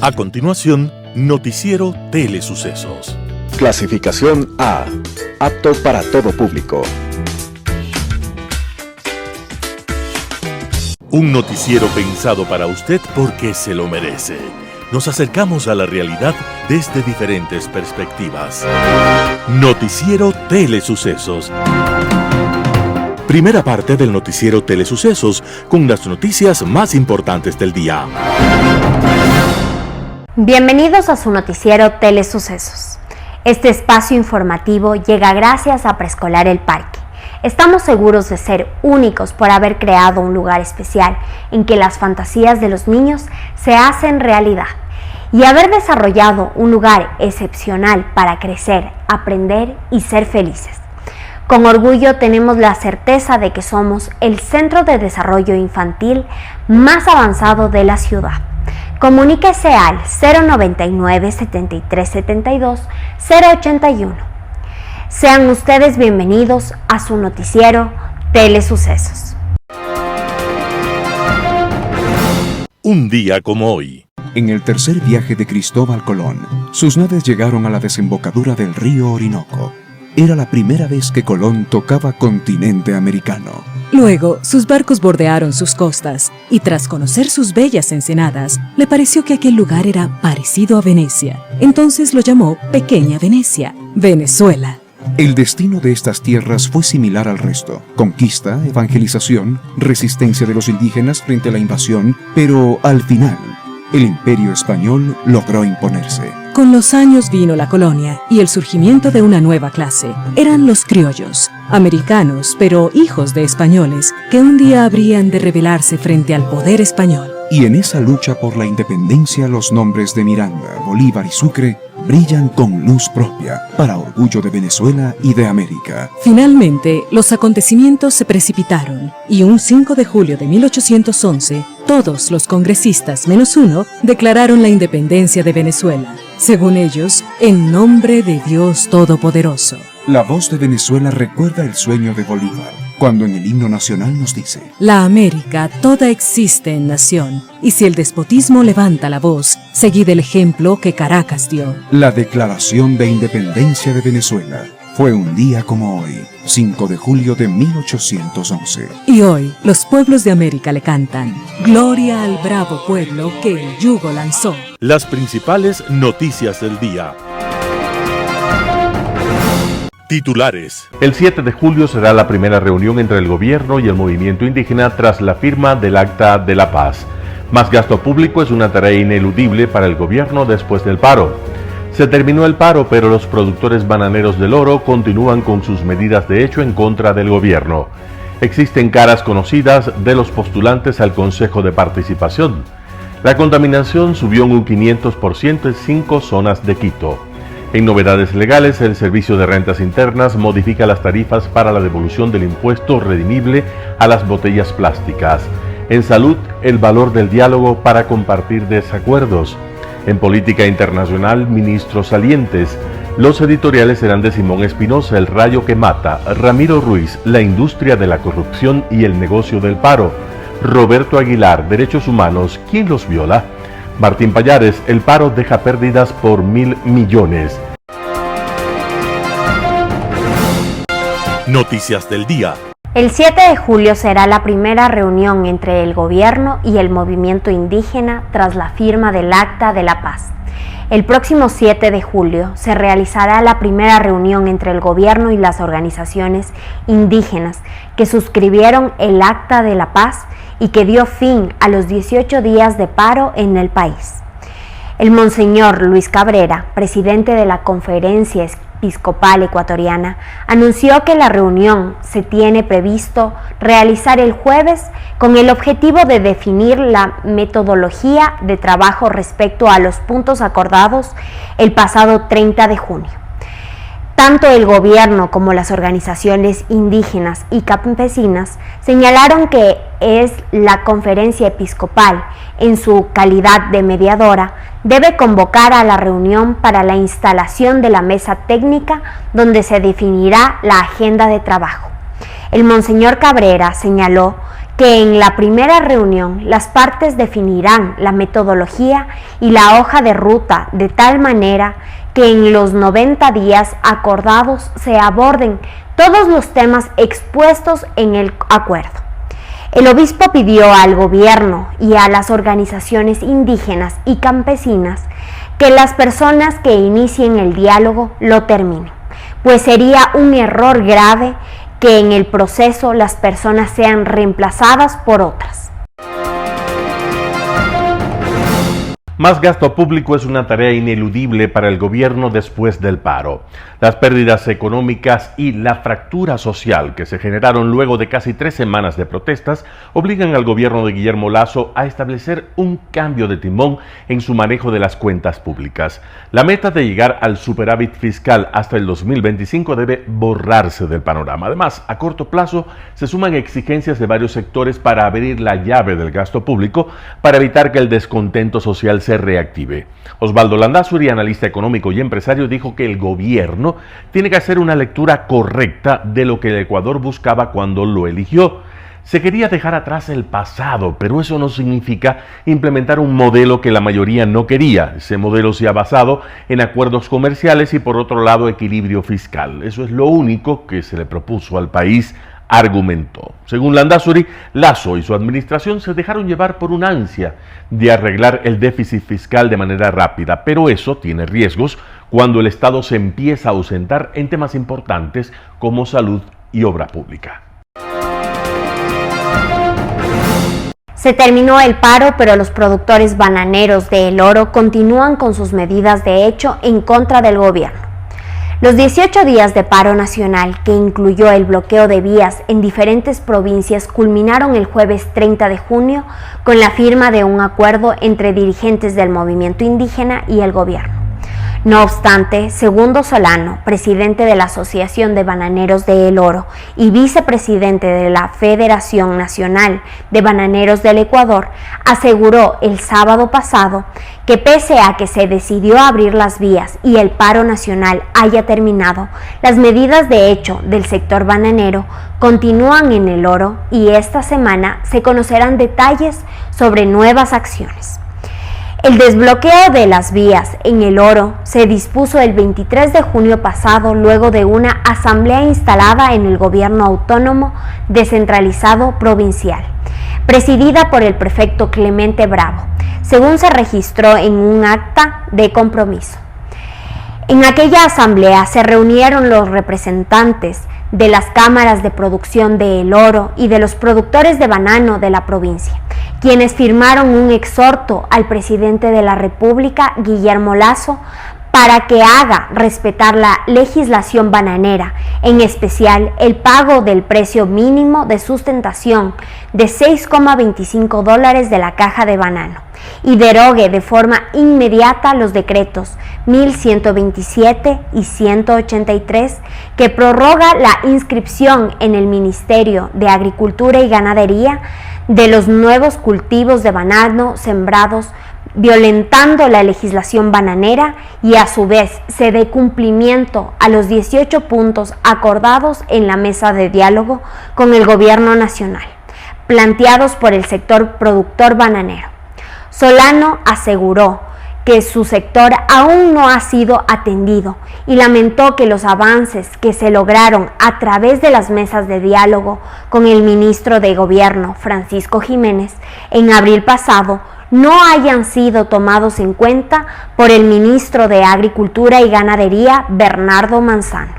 A continuación, Noticiero Telesucesos. Clasificación A. Apto para todo público. Un noticiero pensado para usted porque se lo merece. Nos acercamos a la realidad desde diferentes perspectivas. Noticiero Telesucesos. Primera parte del Noticiero Telesucesos con las noticias más importantes del día. Bienvenidos a su Noticiero Telesucesos. Este espacio informativo llega gracias a Preescolar El Parque. Estamos seguros de ser únicos por haber creado un lugar especial en que las fantasías de los niños se hacen realidad y haber desarrollado un lugar excepcional para crecer, aprender y ser felices. Con orgullo tenemos la certeza de que somos el centro de desarrollo infantil más avanzado de la ciudad. Comuníquese al 099 73 72 081. Sean ustedes bienvenidos a su noticiero Telesucesos. Un día como hoy. En el tercer viaje de Cristóbal Colón, sus naves llegaron a la desembocadura del río Orinoco. Era la primera vez que Colón tocaba continente americano. Luego, sus barcos bordearon sus costas y tras conocer sus bellas ensenadas, le pareció que aquel lugar era parecido a Venecia. Entonces lo llamó Pequeña Venecia, Venezuela. El destino de estas tierras fue similar al resto: conquista, evangelización, resistencia de los indígenas frente a la invasión, pero al final, el imperio español logró imponerse. Con los años vino la colonia y el surgimiento de una nueva clase. Eran los criollos, americanos, pero hijos de españoles, que un día habrían de rebelarse frente al poder español. Y en esa lucha por la independencia, los nombres de Miranda, Bolívar y Sucre brillan con luz propia, para orgullo de Venezuela y de América. Finalmente, los acontecimientos se precipitaron, y un 5 de julio de 1811, todos los congresistas menos uno declararon la independencia de Venezuela, según ellos, en nombre de Dios Todopoderoso. La voz de Venezuela recuerda el sueño de Bolívar, cuando en el himno nacional nos dice: La América toda existe en nación, y si el despotismo levanta la voz, seguid el ejemplo que Caracas dio. La declaración de independencia de Venezuela fue un día como hoy, 5 de julio de 1811. Y hoy, los pueblos de América le cantan: Gloria al bravo pueblo que el yugo lanzó. Las principales noticias del día. Titulares. El 7 de julio será la primera reunión entre el gobierno y el movimiento indígena tras la firma del Acta de la Paz. Más gasto público es una tarea ineludible para el gobierno después del paro. Se terminó el paro, pero los productores bananeros del oro continúan con sus medidas de hecho en contra del gobierno. Existen caras conocidas de los postulantes al Consejo de Participación. La contaminación subió en un 500% en 5 zonas de Quito. En novedades legales, el Servicio de Rentas Internas modifica las tarifas para la devolución del impuesto redimible a las botellas plásticas. En salud, el valor del diálogo para compartir desacuerdos. En política internacional, ministros salientes. Los editoriales serán de Simón Espinosa, El rayo que mata; Ramiro Ruiz, La industria de la corrupción y el negocio del paro; Roberto Aguilar, Derechos humanos, ¿quién los viola? Martín Pallares, el paro deja pérdidas por 1.000 millones. Noticias del día. El 7 de julio será la primera reunión entre el gobierno y el movimiento indígena tras la firma del Acta de la Paz. El próximo 7 de julio se realizará la primera reunión entre el gobierno y las organizaciones indígenas que suscribieron el Acta de la Paz y que dio fin a los 18 días de paro en el país. El Monseñor Luis Cabrera, presidente de la Conferencia Episcopal Ecuatoriana, anunció que la reunión se tiene previsto realizar el jueves con el objetivo de definir la metodología de trabajo respecto a los puntos acordados el pasado 30 de junio. Tanto el gobierno como las organizaciones indígenas y campesinas señalaron que es la Conferencia Episcopal, en su calidad de mediadora, debe convocar a la reunión para la instalación de la mesa técnica donde se definirá la agenda de trabajo. El Monseñor Cabrera señaló que en la primera reunión las partes definirán la metodología y la hoja de ruta de tal manera que en los 90 días acordados se aborden todos los temas expuestos en el acuerdo. El obispo pidió al gobierno y a las organizaciones indígenas y campesinas que las personas que inicien el diálogo lo terminen, pues sería un error grave que en el proceso las personas sean reemplazadas por otras. Más gasto público es una tarea ineludible para el gobierno después del paro. Las pérdidas económicas y la fractura social que se generaron luego de casi 3 semanas de protestas obligan al gobierno de Guillermo Lasso a establecer un cambio de timón en su manejo de las cuentas públicas. La meta de llegar al superávit fiscal hasta el 2025 debe borrarse del panorama. Además, a corto plazo se suman exigencias de varios sectores para abrir la llave del gasto público para evitar que el descontento social se reactive. Osvaldo Landázuri, analista económico y empresario, dijo que el gobierno tiene que hacer una lectura correcta de lo que el Ecuador buscaba cuando lo eligió. Se quería dejar atrás el pasado, pero eso no significa implementar un modelo que la mayoría no quería. Ese modelo se ha basado en acuerdos comerciales y, por otro lado, equilibrio fiscal. Eso es lo único que se le propuso al país, argumentó. Según Landázuri, Lasso y su administración se dejaron llevar por una ansia de arreglar el déficit fiscal de manera rápida, pero eso tiene riesgos cuando el Estado se empieza a ausentar en temas importantes como salud y obra pública. Se terminó el paro, pero los productores bananeros de El Oro continúan con sus medidas de hecho en contra del gobierno. Los 18 días de paro nacional, que incluyó el bloqueo de vías en diferentes provincias, culminaron el jueves 30 de junio con la firma de un acuerdo entre dirigentes del movimiento indígena y el gobierno. No obstante, Segundo Solano, presidente de la Asociación de Bananeros de El Oro y vicepresidente de la Federación Nacional de Bananeros del Ecuador, aseguró el sábado pasado que pese a que se decidió abrir las vías y el paro nacional haya terminado, las medidas de hecho del sector bananero continúan en El Oro y esta semana se conocerán detalles sobre nuevas acciones. El desbloqueo de las vías en El Oro se dispuso el 23 de junio pasado luego de una asamblea instalada en el gobierno autónomo descentralizado provincial, presidida por el prefecto Clemente Bravo, según se registró en un acta de compromiso. En aquella asamblea se reunieron los representantes de las cámaras de producción de El Oro y de los productores de banano de la provincia, quienes firmaron un exhorto al presidente de la República, Guillermo Lasso, para que haga respetar la legislación bananera, en especial el pago del precio mínimo de sustentación de $6,25 de la caja de banano, y derogue de forma inmediata los decretos 1127 y 183 que prorroga la inscripción en el Ministerio de Agricultura y Ganadería de los nuevos cultivos de banano sembrados, violentando la legislación bananera, y a su vez se dé cumplimiento a los 18 puntos acordados en la mesa de diálogo con el gobierno nacional, planteados por el sector productor bananero. Solano aseguró que su sector aún no ha sido atendido y lamentó que los avances que se lograron a través de las mesas de diálogo con el ministro de Gobierno, Francisco Jiménez, en abril pasado, no hayan sido tomados en cuenta por el ministro de Agricultura y Ganadería, Bernardo Manzano.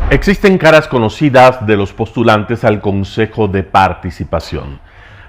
Existen caras conocidas de los postulantes al Consejo de Participación.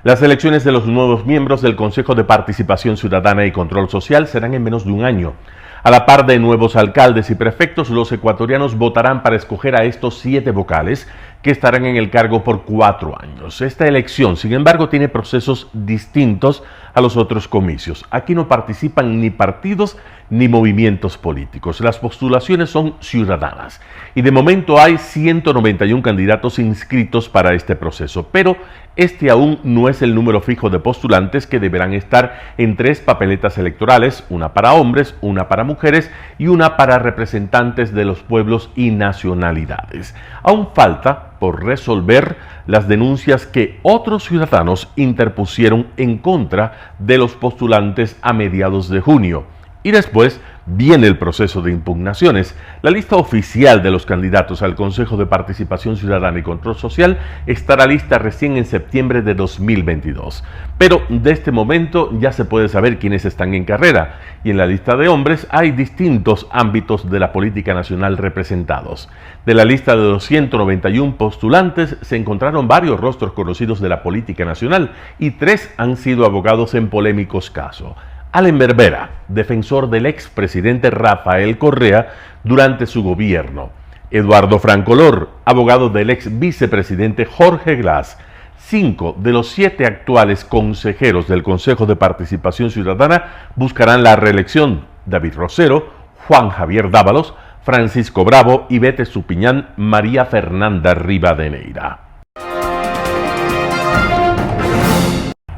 Las elecciones de los nuevos miembros del Consejo de Participación Ciudadana y Control Social serán en menos de un año. A la par de nuevos alcaldes y prefectos, los ecuatorianos votarán para escoger a estos 7 vocales que estarán en el cargo por 4 años. Esta elección, sin embargo, tiene procesos distintos a los otros comicios. Aquí no participan ni partidos ni movimientos políticos. Las postulaciones son ciudadanas y de momento hay 191 candidatos inscritos para este proceso, pero este aún no es el número fijo de postulantes, que deberán estar en 3 papeletas electorales, una para hombres, una para mujeres y una para representantes de los pueblos y nacionalidades. Aún falta por resolver las denuncias que otros ciudadanos interpusieron en contra de los postulantes a mediados de junio. Y después viene el proceso de impugnaciones. La lista oficial de los candidatos al Consejo de Participación Ciudadana y Control Social estará lista recién en septiembre de 2022. Pero de este momento ya se puede saber quiénes están en carrera. Y en la lista de hombres hay distintos ámbitos de la política nacional representados. De la lista de 291 postulantes se encontraron varios rostros conocidos de la política nacional y 3 han sido abogados en polémicos casos. Allen Berbera, defensor del expresidente Rafael Correa durante su gobierno. Eduardo Francolor, abogado del ex vicepresidente Jorge Glass. 5 de los 7 actuales consejeros del Consejo de Participación Ciudadana buscarán la reelección: David Rosero, Juan Javier Dávalos, Francisco Bravo, Ivete Supiñán, María Fernanda Rivadeneira.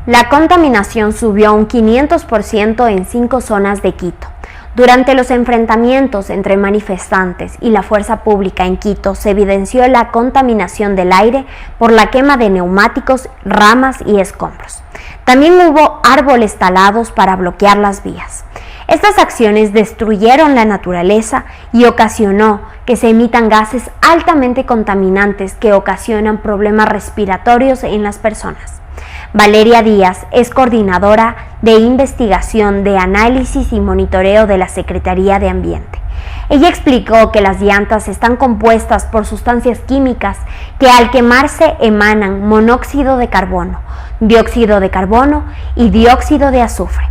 La contaminación subió un 500% en 5 zonas de Quito. Durante los enfrentamientos entre manifestantes y la fuerza pública en Quito se evidenció la contaminación del aire por la quema de neumáticos, ramas y escombros. También hubo árboles talados para bloquear las vías. Estas acciones destruyeron la naturaleza y ocasionó que se emitan gases altamente contaminantes que ocasionan problemas respiratorios en las personas. Valeria Díaz es coordinadora de investigación de análisis y monitoreo de la Secretaría de Ambiente. Ella explicó que las llantas están compuestas por sustancias químicas que al quemarse emanan monóxido de carbono, dióxido de carbono y dióxido de azufre.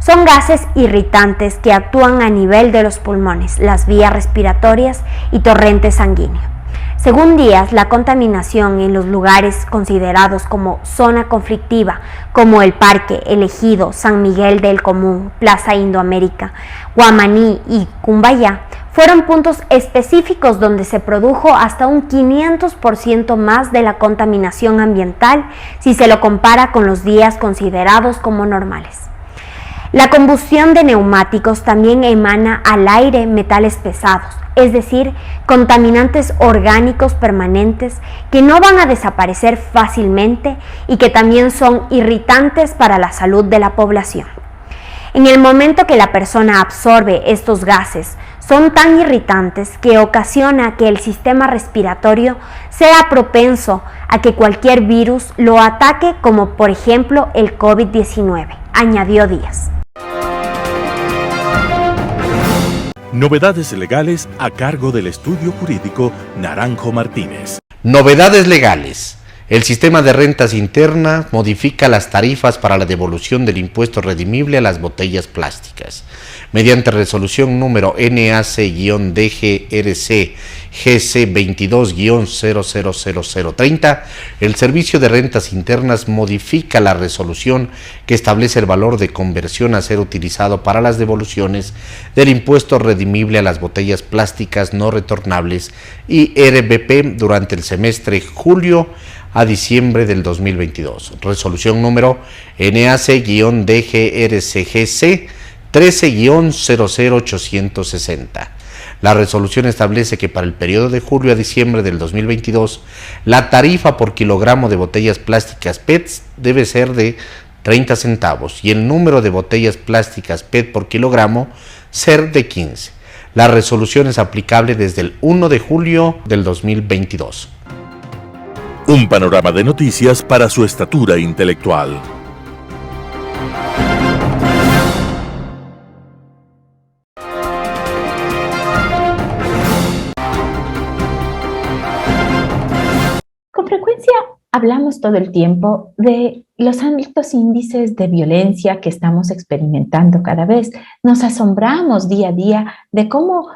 Son gases irritantes que actúan a nivel de los pulmones, las vías respiratorias y torrente sanguíneo. Según Díaz, la contaminación en los lugares considerados como zona conflictiva, como el Parque, El Ejido, San Miguel del Común, Plaza Indoamérica, Guamaní y Cumbayá, fueron puntos específicos donde se produjo hasta un 500% más de la contaminación ambiental si se lo compara con los días considerados como normales. La combustión de neumáticos también emana al aire metales pesados, es decir, contaminantes orgánicos permanentes que no van a desaparecer fácilmente y que también son irritantes para la salud de la población. En el momento que la persona absorbe estos gases, son tan irritantes que ocasiona que el sistema respiratorio sea propenso a que cualquier virus lo ataque, como por ejemplo el COVID-19, añadió Díaz. Novedades legales a cargo del estudio jurídico Naranjo Martínez. Novedades legales. El sistema de rentas internas modifica las tarifas para la devolución del impuesto redimible a las botellas plásticas. Mediante resolución número NAC-DGRC GC 22-000030, el Servicio de Rentas Internas modifica la resolución que establece el valor de conversión a ser utilizado para las devoluciones del impuesto redimible a las botellas plásticas no retornables y RBP durante el semestre julio a diciembre del 2022. Resolución número NAC-DGRCGC 13-00860. La resolución establece que para el periodo de julio a diciembre del 2022, la tarifa por kilogramo de botellas plásticas PET debe ser de 30 centavos y el número de botellas plásticas PET por kilogramo ser de 15. La resolución es aplicable desde el 1 de julio del 2022. Un panorama de noticias para su estatura intelectual. Con frecuencia hablamos todo el tiempo de los altos índices de violencia que estamos experimentando cada vez. Nos asombramos día a día de cómo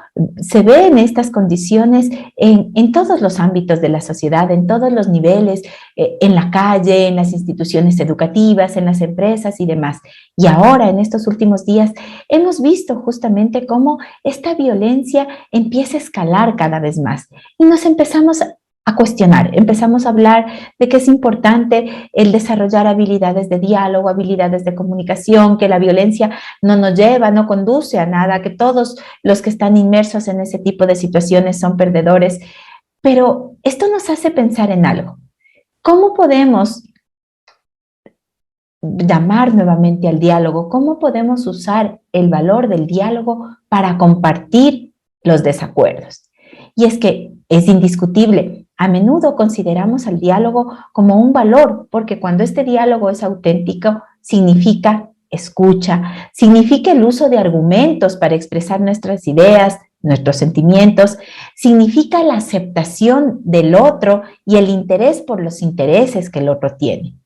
se ven estas condiciones en todos los ámbitos de la sociedad, en todos los niveles, en la calle, en las instituciones educativas, en las empresas y demás. Y ahora, en estos últimos días, hemos visto justamente cómo esta violencia empieza a escalar cada vez más. Y nos empezamos a cuestionar, empezamos a hablar de que es importante el desarrollar habilidades de diálogo, habilidades de comunicación, que la violencia no nos lleva, no conduce a nada, que todos los que están inmersos en ese tipo de situaciones son perdedores. Pero esto nos hace pensar en algo. ¿Cómo podemos llamar nuevamente al diálogo? ¿Cómo podemos usar el valor del diálogo para compartir los desacuerdos? Y es que es indiscutible. A menudo consideramos al diálogo como un valor, porque cuando este diálogo es auténtico, significa escucha, significa el uso de argumentos para expresar nuestras ideas, nuestros sentimientos, significa la aceptación del otro y el interés por los intereses que el otro tiene.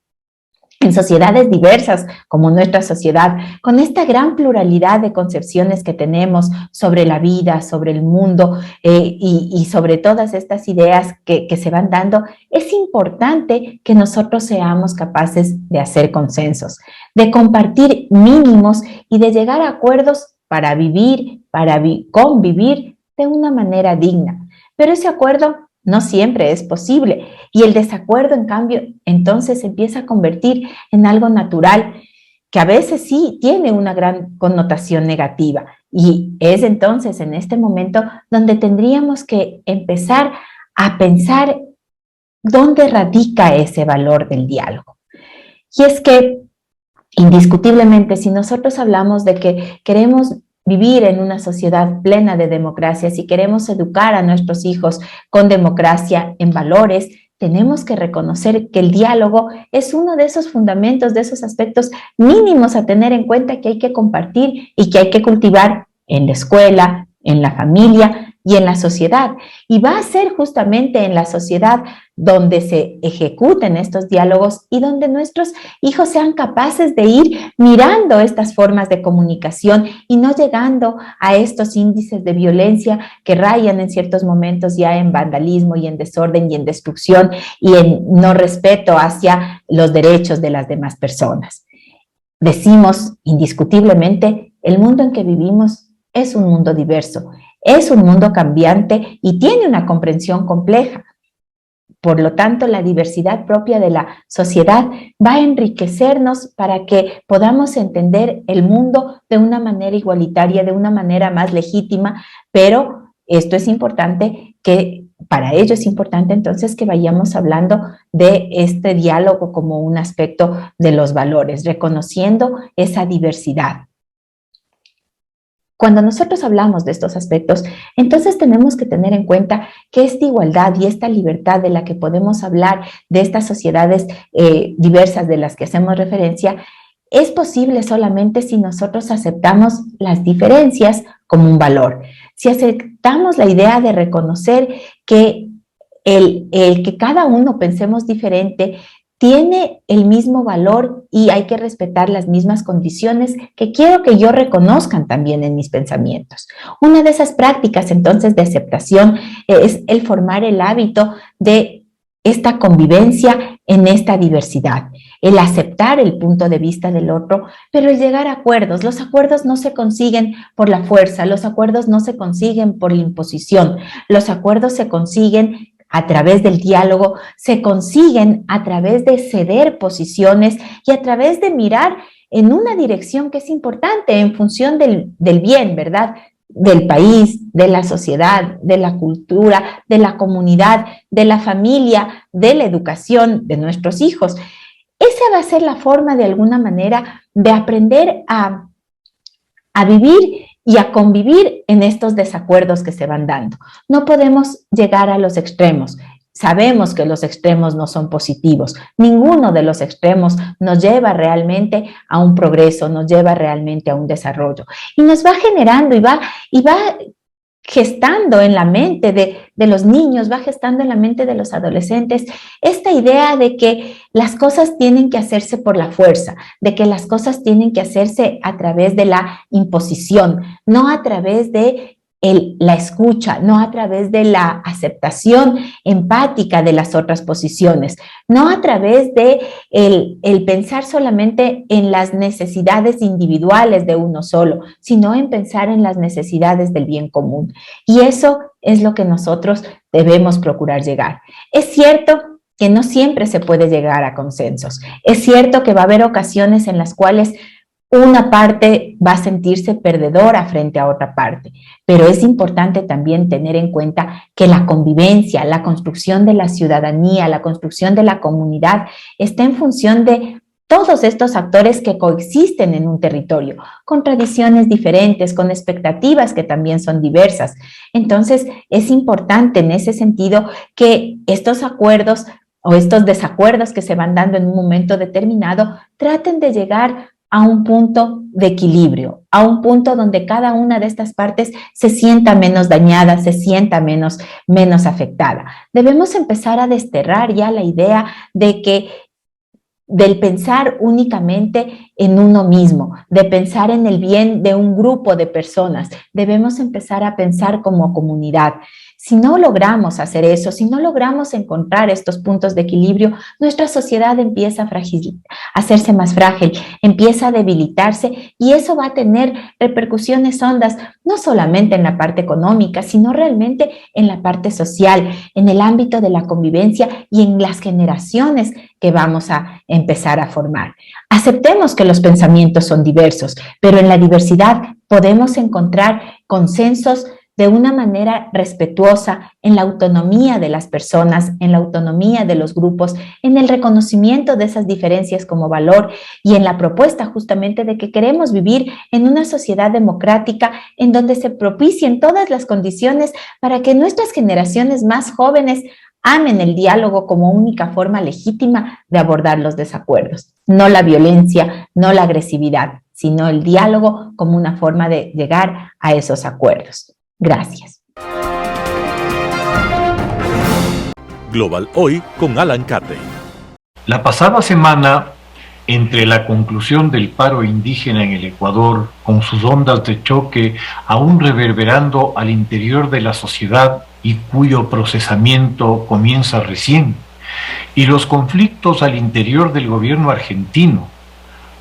En sociedades diversas como nuestra sociedad, con esta gran pluralidad de concepciones que tenemos sobre la vida, sobre el mundo y sobre todas estas ideas que se van dando, es importante que nosotros seamos capaces de hacer consensos, de compartir mínimos y de llegar a acuerdos para vivir, para convivir de una manera digna. Pero ese acuerdo no siempre es posible y el desacuerdo, en cambio, entonces se empieza a convertir en algo natural que a veces sí tiene una gran connotación negativa y es entonces en este momento donde tendríamos que empezar a pensar dónde radica ese valor del diálogo. Y es que indiscutiblemente, si nosotros hablamos de que queremos vivir en una sociedad plena de democracia, si queremos educar a nuestros hijos con democracia en valores, tenemos que reconocer que el diálogo es uno de esos fundamentos, de esos aspectos mínimos a tener en cuenta que hay que compartir y que hay que cultivar en la escuela, en la familia y en la sociedad. Y va a ser justamente en la sociedad donde se ejecuten estos diálogos y donde nuestros hijos sean capaces de ir mirando estas formas de comunicación y no llegando a estos índices de violencia que rayan en ciertos momentos ya en vandalismo y en desorden y en destrucción y en no respeto hacia los derechos de las demás personas. Decimos indiscutiblemente, el mundo en que vivimos es un mundo diverso, es un mundo cambiante y tiene una comprensión compleja. Por lo tanto, la diversidad propia de la sociedad va a enriquecernos para que podamos entender el mundo de una manera igualitaria, de una manera más legítima, pero esto es importante para ello es importante entonces que vayamos hablando de este diálogo como un aspecto de los valores, reconociendo esa diversidad. Cuando nosotros hablamos de estos aspectos, entonces tenemos que tener en cuenta que esta igualdad y esta libertad de la que podemos hablar, de estas sociedades diversas de las que hacemos referencia, es posible solamente si nosotros aceptamos las diferencias como un valor. Si aceptamos la idea de reconocer que el que cada uno pensemos diferente tiene el mismo valor y hay que respetar las mismas condiciones que quiero que yo reconozcan también en mis pensamientos. Una de esas prácticas entonces de aceptación es el formar el hábito de esta convivencia en esta diversidad, el aceptar el punto de vista del otro, pero el llegar a acuerdos. Los acuerdos no se consiguen por la fuerza, los acuerdos no se consiguen por la imposición, los acuerdos se consiguen a través del diálogo, se consiguen a través de ceder posiciones y a través de mirar en una dirección que es importante en función del bien, ¿verdad? Del país, de la sociedad, de la cultura, de la comunidad, de la familia, de la educación de nuestros hijos. Esa va a ser la forma de alguna manera de aprender a vivir y a convivir en estos desacuerdos que se van dando. No podemos llegar a los extremos. Sabemos que los extremos no son positivos. Ninguno de los extremos nos lleva realmente a un progreso, nos lleva realmente a un desarrollo. Y nos va generando y va gestando en la mente de los niños, va gestando en la mente de los adolescentes esta idea de que las cosas tienen que hacerse por la fuerza, de que las cosas tienen que hacerse a través de la imposición, no a través de la escucha, no a través de la aceptación empática de las otras posiciones, no a través de el pensar solamente en las necesidades individuales de uno solo, sino en pensar en las necesidades del bien común. Y eso es lo que nosotros debemos procurar llegar. Es cierto que no siempre se puede llegar a consensos. Es cierto que va a haber ocasiones en las cuales una parte va a sentirse perdedora frente a otra parte, pero es importante también tener en cuenta que la convivencia, la construcción de la ciudadanía, la construcción de la comunidad está en función de todos estos actores que coexisten en un territorio, con tradiciones diferentes, con expectativas que también son diversas. Entonces, es importante en ese sentido que estos acuerdos o estos desacuerdos que se van dando en un momento determinado traten de llegar a un punto de equilibrio, a un punto donde cada una de estas partes se sienta menos dañada, se sienta menos afectada. Debemos empezar a desterrar ya la idea del pensar únicamente en uno mismo, de pensar en el bien de un grupo de personas. Debemos empezar a pensar como comunidad. Si no logramos hacer eso, si no logramos encontrar estos puntos de equilibrio, nuestra sociedad empieza a hacerse más frágil, empieza a debilitarse y eso va a tener repercusiones hondas, no solamente en la parte económica, sino realmente en la parte social, en el ámbito de la convivencia y en las generaciones que vamos a empezar a formar. Aceptemos que los pensamientos son diversos, pero en la diversidad podemos encontrar consensos de una manera respetuosa en la autonomía de las personas, en la autonomía de los grupos, en el reconocimiento de esas diferencias como valor y en la propuesta justamente de que queremos vivir en una sociedad democrática en donde se propicien todas las condiciones para que nuestras generaciones más jóvenes amen el diálogo como única forma legítima de abordar los desacuerdos. No la violencia, no la agresividad, sino el diálogo como una forma de llegar a esos acuerdos. Gracias. Global Hoy con Alan Carter. La pasada semana, entre la conclusión del paro indígena en el Ecuador, con sus ondas de choque aún reverberando al interior de la sociedad y cuyo procesamiento comienza recién, y los conflictos al interior del gobierno argentino,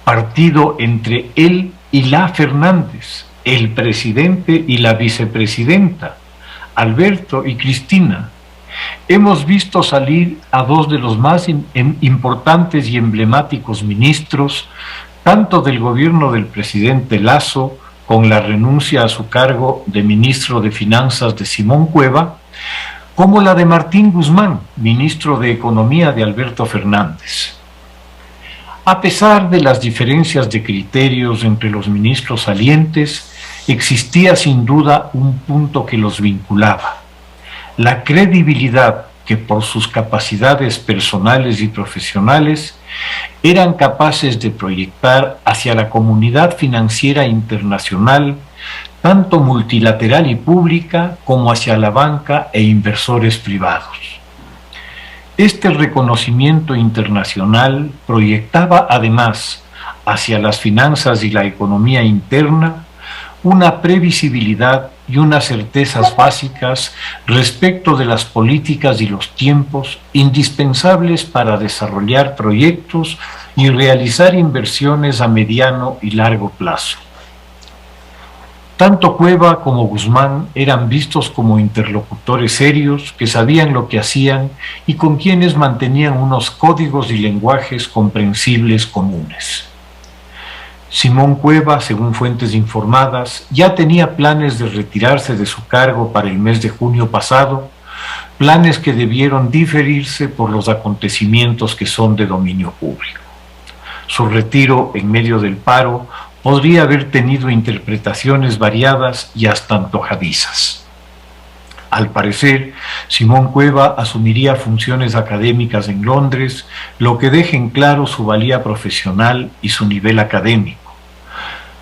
partido entre él y la Fernández, el presidente y la vicepresidenta, Alberto y Cristina, hemos visto salir a dos de los más importantes y emblemáticos ministros, tanto del gobierno del presidente Lasso, con la renuncia a su cargo de ministro de Finanzas de Simón Cueva, como la de Martín Guzmán, ministro de Economía de Alberto Fernández. A pesar de las diferencias de criterios entre los ministros salientes, existía sin duda un punto que los vinculaba: la credibilidad que por sus capacidades personales y profesionales eran capaces de proyectar hacia la comunidad financiera internacional, tanto multilateral y pública como hacia la banca e inversores privados. Este reconocimiento internacional proyectaba además hacia las finanzas y la economía interna una previsibilidad y unas certezas básicas respecto de las políticas y los tiempos indispensables para desarrollar proyectos y realizar inversiones a mediano y largo plazo. Tanto Cueva como Guzmán eran vistos como interlocutores serios que sabían lo que hacían y con quienes mantenían unos códigos y lenguajes comprensibles comunes. Simón Cueva, según fuentes informadas, ya tenía planes de retirarse de su cargo para el mes de junio pasado, planes que debieron diferirse por los acontecimientos que son de dominio público. Su retiro en medio del paro podría haber tenido interpretaciones variadas y hasta antojadizas. Al parecer, Simón Cueva asumiría funciones académicas en Londres, lo que deja en claro su valía profesional y su nivel académico.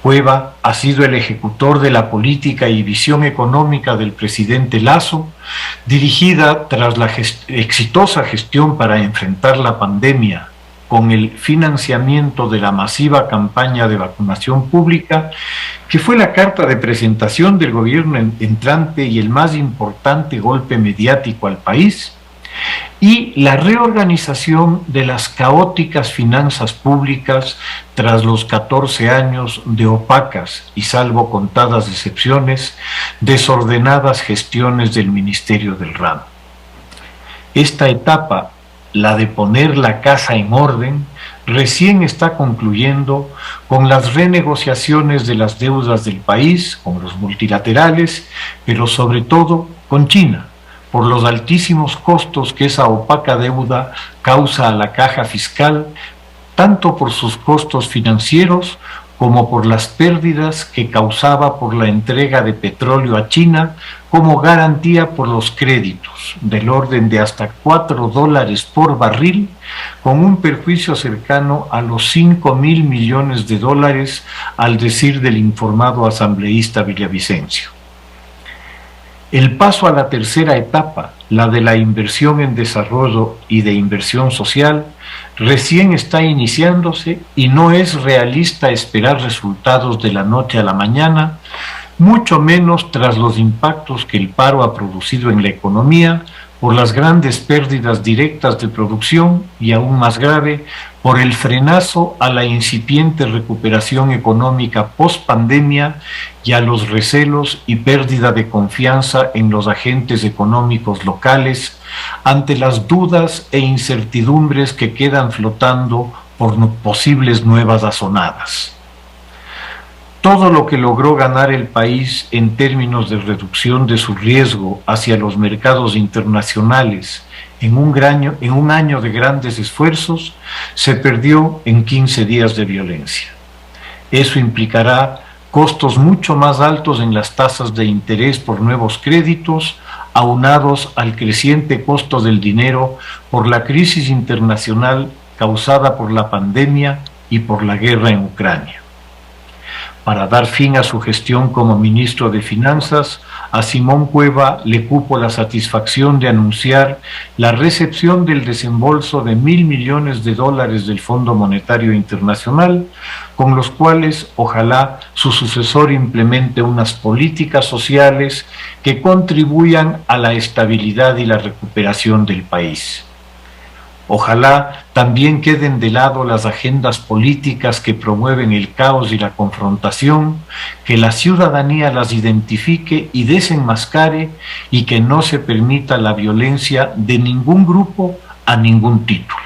Cueva ha sido el ejecutor de la política y visión económica del presidente Lasso, dirigida tras la exitosa gestión para enfrentar la pandemia, con el financiamiento de la masiva campaña de vacunación pública, que fue la carta de presentación del gobierno entrante y el más importante golpe mediático al país, y la reorganización de las caóticas finanzas públicas tras los 14 años de opacas y, salvo contadas excepciones, desordenadas gestiones del Ministerio del Ramo. Esta etapa la de poner la casa en orden, recién está concluyendo con las renegociaciones de las deudas del país, con los multilaterales, pero sobre todo con China, por los altísimos costos que esa opaca deuda causa a la caja fiscal, tanto por sus costos financieros como por las pérdidas que causaba por la entrega de petróleo a China como garantía por los créditos, del orden de hasta $4 por barril, con un perjuicio cercano a los $5.000 millones, al decir del informado asambleísta Villavicencio. El paso a la tercera etapa, la de la inversión en desarrollo y de inversión social, recién está iniciándose y no es realista esperar resultados de la noche a la mañana, mucho menos tras los impactos que el paro ha producido en la economía por las grandes pérdidas directas de producción y, aún más grave, por el frenazo a la incipiente recuperación económica post-pandemia y a los recelos y pérdida de confianza en los agentes económicos locales ante las dudas e incertidumbres que quedan flotando por posibles nuevas asonadas. Todo lo que logró ganar el país en términos de reducción de su riesgo hacia los mercados internacionales en un año de grandes esfuerzos, se perdió en 15 días de violencia. Eso implicará costos mucho más altos en las tasas de interés por nuevos créditos, aunados al creciente costo del dinero por la crisis internacional causada por la pandemia y por la guerra en Ucrania. Para dar fin a su gestión como ministro de Finanzas, a Simón Cueva le cupo la satisfacción de anunciar la recepción del desembolso de $1.000 millones del Fondo Monetario Internacional, con los cuales ojalá su sucesor implemente unas políticas sociales que contribuyan a la estabilidad y la recuperación del país. Ojalá también queden de lado las agendas políticas que promueven el caos y la confrontación, que la ciudadanía las identifique y desenmascare y que no se permita la violencia de ningún grupo a ningún título.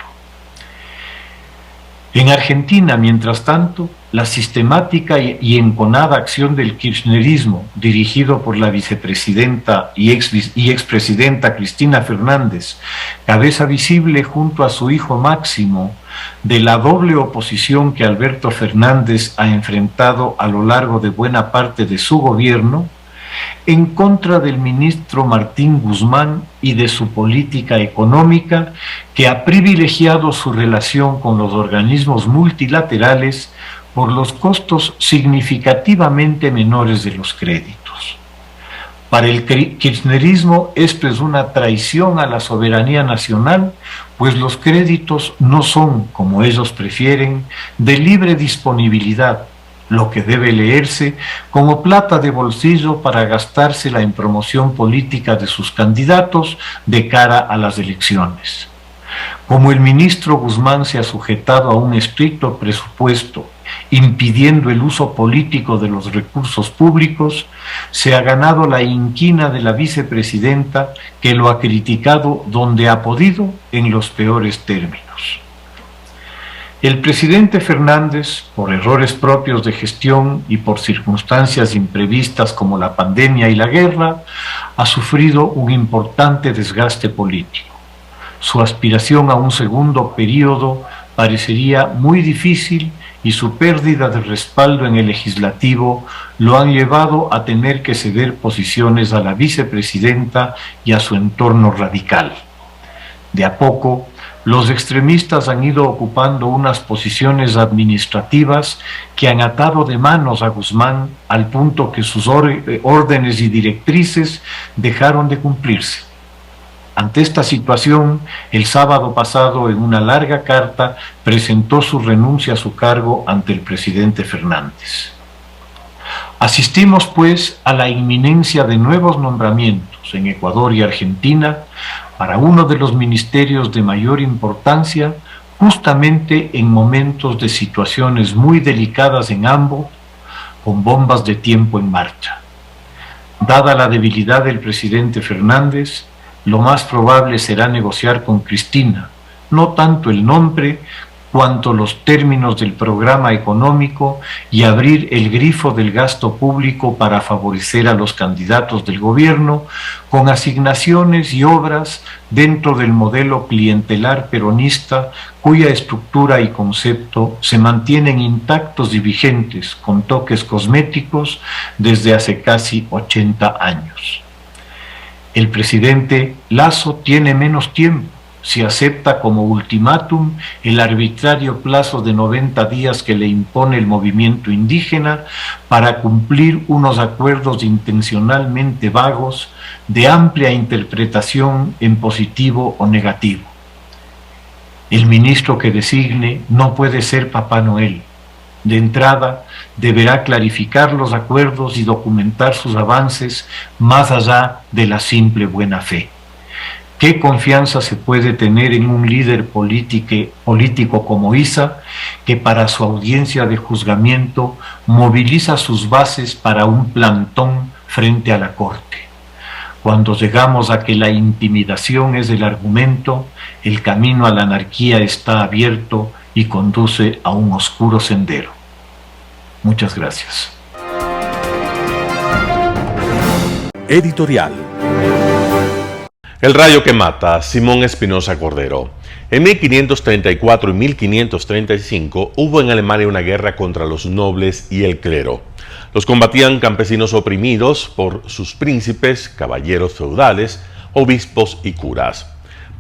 En Argentina, mientras tanto, la sistemática y enconada acción del kirchnerismo, dirigido por la vicepresidenta y expresidenta Cristina Fernández, cabeza visible junto a su hijo Máximo, de la doble oposición que Alberto Fernández ha enfrentado a lo largo de buena parte de su gobierno, en contra del ministro Martín Guzmán y de su política económica, que ha privilegiado su relación con los organismos multilaterales por los costos significativamente menores de los créditos. Para el kirchnerismo esto es una traición a la soberanía nacional, pues los créditos no son, como ellos prefieren, de libre disponibilidad, lo que debe leerse como plata de bolsillo para gastársela en promoción política de sus candidatos de cara a las elecciones. Como el ministro Guzmán se ha sujetado a un estricto presupuesto, impidiendo el uso político de los recursos públicos, se ha ganado la inquina de la vicepresidenta, que lo ha criticado donde ha podido en los peores términos. El presidente Fernández, por errores propios de gestión y por circunstancias imprevistas como la pandemia y la guerra, ha sufrido un importante desgaste político. Su aspiración a un segundo periodo parecería muy difícil y su pérdida de respaldo en el legislativo lo han llevado a tener que ceder posiciones a la vicepresidenta y a su entorno radical. De a poco, los extremistas han ido ocupando unas posiciones administrativas que han atado de manos a Guzmán al punto que sus órdenes y directrices dejaron de cumplirse. Ante esta situación, el sábado pasado, en una larga carta, presentó su renuncia a su cargo ante el presidente Fernández. Asistimos, pues, a la inminencia de nuevos nombramientos en Ecuador y Argentina para uno de los ministerios de mayor importancia, justamente en momentos de situaciones muy delicadas en ambos, con bombas de tiempo en marcha. Dada la debilidad del presidente Fernández, lo más probable será negociar con Cristina, no tanto el nombre, cuanto los términos del programa económico y abrir el grifo del gasto público para favorecer a los candidatos del gobierno con asignaciones y obras dentro del modelo clientelar peronista cuya estructura y concepto se mantienen intactos y vigentes con toques cosméticos desde hace casi 80 años. El presidente Lasso tiene menos tiempo si acepta como ultimátum el arbitrario plazo de 90 días que le impone el movimiento indígena para cumplir unos acuerdos intencionalmente vagos de amplia interpretación en positivo o negativo. El ministro que designe no puede ser Papá Noel. De entrada, deberá clarificar los acuerdos y documentar sus avances más allá de la simple buena fe. ¿Qué confianza se puede tener en un líder político como Issa, que para su audiencia de juzgamiento moviliza sus bases para un plantón frente a la corte? Cuando llegamos a que la intimidación es el argumento, el camino a la anarquía está abierto y conduce a un oscuro sendero. Muchas gracias. Editorial. El rayo que mata, Simón Espinosa Cordero. En 1534 y 1535 hubo en Alemania una guerra contra los nobles y el clero. Los combatían campesinos oprimidos por sus príncipes, caballeros feudales, obispos y curas.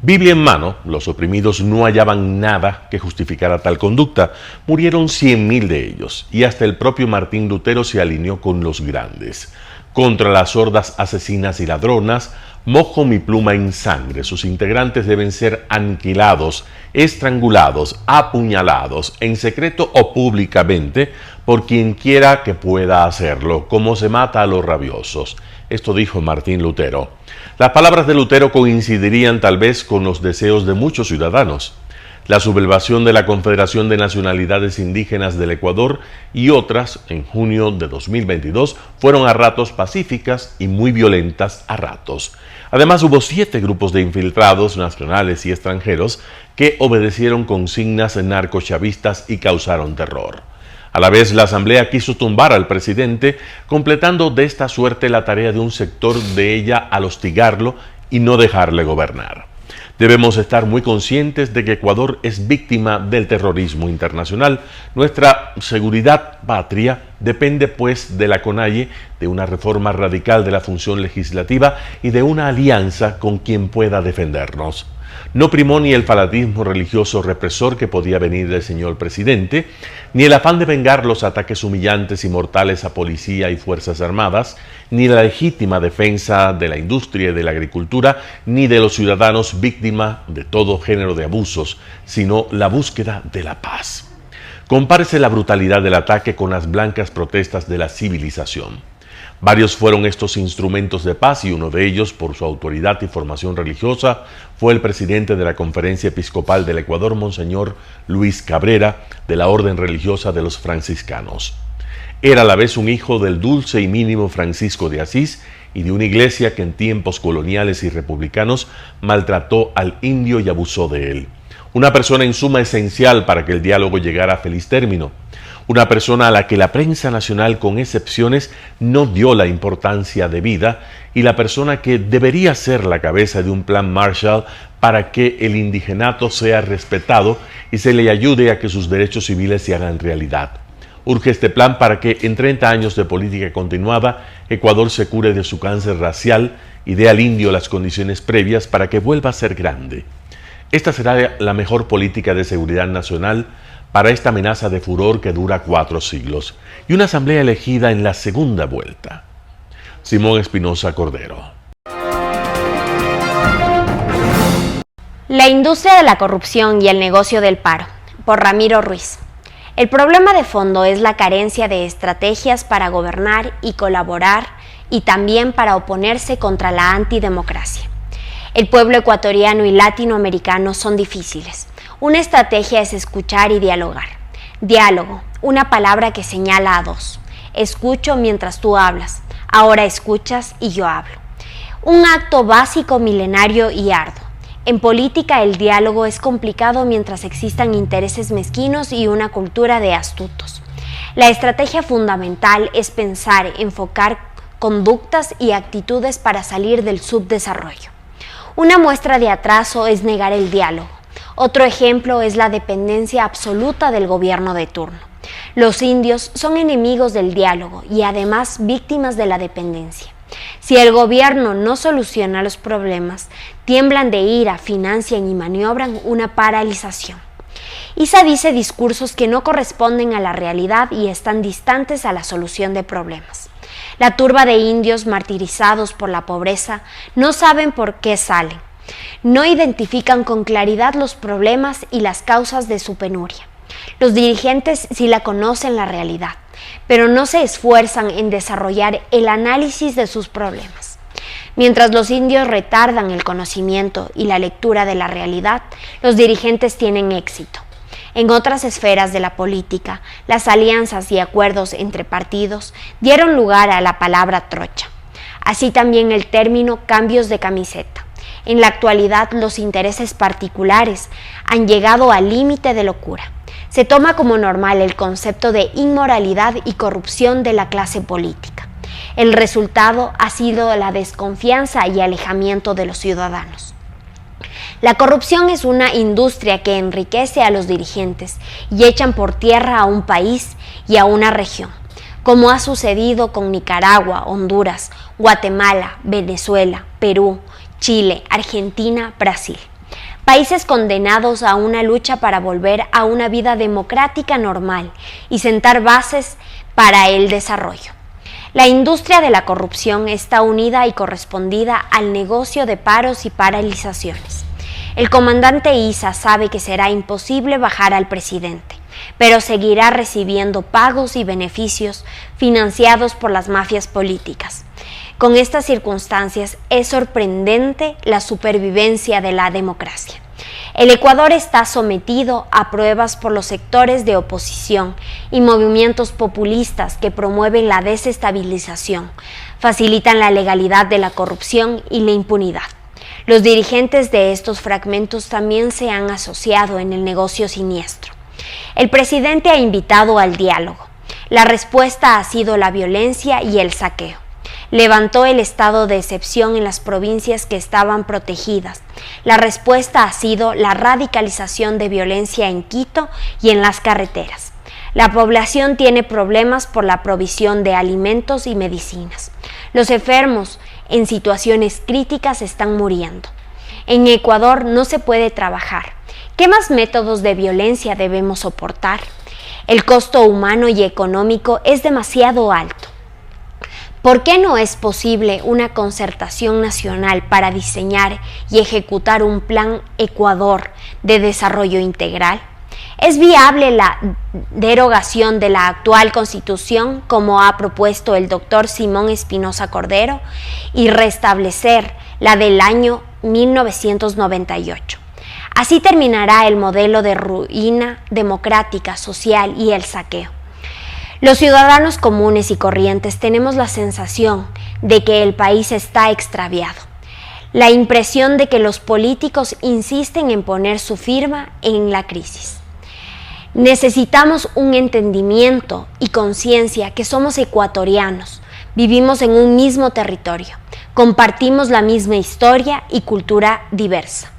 Biblia en mano, los oprimidos no hallaban nada que justificara tal conducta. Murieron 100.000 de ellos, y hasta el propio Martín Lutero se alineó con los grandes. Contra las hordas asesinas y ladronas, mojo mi pluma en sangre. Sus integrantes deben ser aniquilados, estrangulados, apuñalados, en secreto o públicamente, por quien quiera que pueda hacerlo, como se mata a los rabiosos. Esto dijo Martín Lutero. Las palabras de Lutero coincidirían tal vez con los deseos de muchos ciudadanos. La sublevación de la Confederación de Nacionalidades Indígenas del Ecuador y otras, en junio de 2022, fueron a ratos pacíficas y muy violentas a ratos. Además, hubo 7 grupos de infiltrados nacionales y extranjeros que obedecieron consignas narcochavistas y causaron terror. A la vez, la Asamblea quiso tumbar al presidente, completando de esta suerte la tarea de un sector de ella al hostigarlo y no dejarle gobernar. Debemos estar muy conscientes de que Ecuador es víctima del terrorismo internacional. Nuestra seguridad patria depende, pues, de la CONAIE, de una reforma radical de la función legislativa y de una alianza con quien pueda defendernos. No primó ni el fanatismo religioso represor que podía venir del señor presidente, ni el afán de vengar los ataques humillantes y mortales a policía y fuerzas armadas, ni la legítima defensa de la industria y de la agricultura, ni de los ciudadanos víctimas de todo género de abusos, sino la búsqueda de la paz. Compárese la brutalidad del ataque con las blancas protestas de la civilización. Varios fueron estos instrumentos de paz y uno de ellos, por su autoridad y formación religiosa, fue el presidente de la Conferencia Episcopal del Ecuador, Monseñor Luis Cabrera, de la Orden Religiosa de los Franciscanos. Era a la vez un hijo del dulce y mínimo Francisco de Asís y de una iglesia que en tiempos coloniales y republicanos maltrató al indio y abusó de él. Una persona en suma esencial para que el diálogo llegara a feliz término. Una persona a la que la prensa nacional, con excepciones, no dio la importancia debida, y la persona que debería ser la cabeza de un plan Marshall para que el indigenato sea respetado y se le ayude a que sus derechos civiles se hagan realidad. Urge este plan para que en 30 años de política continuada, Ecuador se cure de su cáncer racial y dé al indio las condiciones previas para que vuelva a ser grande. Esta será la mejor política de seguridad nacional para esta amenaza de furor que dura 4 siglos, y una asamblea elegida en la segunda vuelta. Simón Espinosa Cordero. La industria de la corrupción y el negocio del paro, por Ramiro Ruiz. El problema de fondo es la carencia de estrategias para gobernar y colaborar, y también para oponerse contra la antidemocracia. El pueblo ecuatoriano y latinoamericano son difíciles. Una estrategia es escuchar y dialogar. Diálogo, una palabra que señala a dos. Escucho mientras tú hablas, ahora escuchas y yo hablo. Un acto básico, milenario y arduo. En política, el diálogo es complicado mientras existan intereses mezquinos y una cultura de astutos. La estrategia fundamental es pensar, enfocar conductas y actitudes para salir del subdesarrollo. Una muestra de atraso es negar el diálogo. Otro ejemplo es la dependencia absoluta del gobierno de turno. Los indios son enemigos del diálogo y además víctimas de la dependencia. Si el gobierno no soluciona los problemas, tiemblan de ira, financian y maniobran una paralización. Isa dice discursos que no corresponden a la realidad y están distantes a la solución de problemas. La turba de indios martirizados por la pobreza no saben por qué salen. No identifican con claridad los problemas y las causas de su penuria. Los dirigentes sí la conocen la realidad, pero no se esfuerzan en desarrollar el análisis de sus problemas. Mientras los indios retardan el conocimiento y la lectura de la realidad, los dirigentes tienen éxito. En otras esferas de la política, las alianzas y acuerdos entre partidos dieron lugar a la palabra trocha. Así también el término cambios de camiseta. En la actualidad, los intereses particulares han llegado al límite de locura. Se toma como normal el concepto de inmoralidad y corrupción de la clase política. El resultado ha sido la desconfianza y alejamiento de los ciudadanos. La corrupción es una industria que enriquece a los dirigentes y echan por tierra a un país y a una región, como ha sucedido con Nicaragua, Honduras, Guatemala, Venezuela, Perú, Chile, Argentina, Brasil. Países condenados a una lucha para volver a una vida democrática normal y sentar bases para el desarrollo. La industria de la corrupción está unida y correspondida al negocio de paros y paralizaciones. El comandante Isa sabe que será imposible bajar al presidente, pero seguirá recibiendo pagos y beneficios financiados por las mafias políticas. Con estas circunstancias es sorprendente la supervivencia de la democracia. El Ecuador está sometido a pruebas por los sectores de oposición y movimientos populistas que promueven la desestabilización, facilitan la legalidad de la corrupción y la impunidad. Los dirigentes de estos fragmentos también se han asociado en el negocio siniestro. El presidente ha invitado al diálogo. La respuesta ha sido la violencia y el saqueo. Levantó el estado de excepción en las provincias que estaban protegidas. La respuesta ha sido la radicalización de violencia en Quito y en las carreteras. La población tiene problemas por la provisión de alimentos y medicinas. Los enfermos en situaciones críticas están muriendo. En Ecuador no se puede trabajar. ¿Qué más métodos de violencia debemos soportar? El costo humano y económico es demasiado alto. ¿Por qué no es posible una concertación nacional para diseñar y ejecutar un plan Ecuador de desarrollo integral? ¿Es viable la derogación de la actual Constitución, como ha propuesto el doctor Simón Espinosa Cordero, y restablecer la del año 1998? Así terminará el modelo de ruina democrática, social y el saqueo. Los ciudadanos comunes y corrientes tenemos la sensación de que el país está extraviado, la impresión de que los políticos insisten en poner su firma en la crisis. Necesitamos un entendimiento y conciencia que somos ecuatorianos, vivimos en un mismo territorio, compartimos la misma historia y cultura diversa.